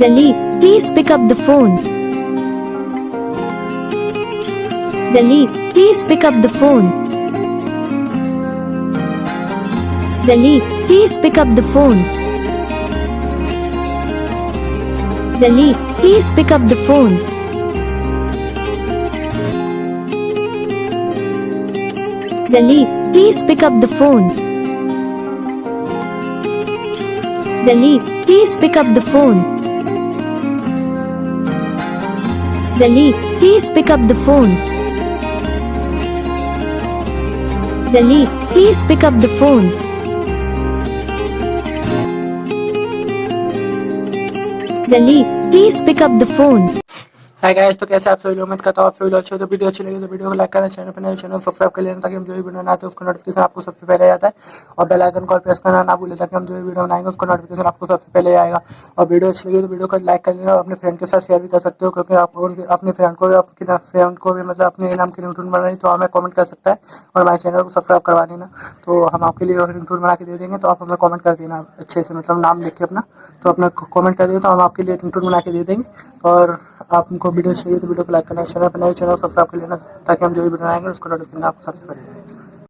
Dileep, please pick up the phone. Dileep, please pick up the phone. Dileep, please pick up the phone. Dileep, please pick up the phone. Dileep, please pick up the phone. Dileep, please pick up the phone. Dileep, please pick up the phone. Dileep, please pick up the phone. Dileep, please pick up the phone. Hi guys, तो कैसे आप सभी लोग? उम्मीद करता हूँ आप सभी लोग अच्छे हो। तो वीडियो अच्छी लगी तो वीडियो को लाइक करना, चैनल पर नए चैनल सब्सक्राइब कर लेना ताकि हम जो भी वीडियो बनाते हैं उसका नोटिफिकेशन आपको सबसे पहले आता है। और बेल आइकन कॉल प्रेस करना ना भूलें ताकि हम जो भी वीडियो बनाएंगे उसका नोटिफिकेशन आपको सबसे पहले आएगा। और वीडियो अच्छी लगी तो वीडियो को लाइक कर लेना और अपने फ्रेंड के साथ शेयर भी कर सकते हो, क्योंकि आप अपने फ्रेंड को भी मतलब अपने नाम की रिंगटोन बनानी तो हमें कमेंट कर सकता है और हमारे चैनल को सब्सक्राइब करवा देना। तो हम आपके लिए रिंगटोन बना के दे देंगे, तो आप हमें कमेंट कर देना अच्छे से, मतलब नाम लिख के अपना, तो अपना कमेंट कर दें तो हम आपके लिए रिंगटोन बना के दे देंगे। और आपको वीडियो चाहिए तो वीडियो को लाइक करना, चैनल पर नए चैनल सब्सक्राइब कर लेना ताकि हम जो भी वीडियो बनाएंगे उसको नोटिफिकेशन आपको सबसे पहले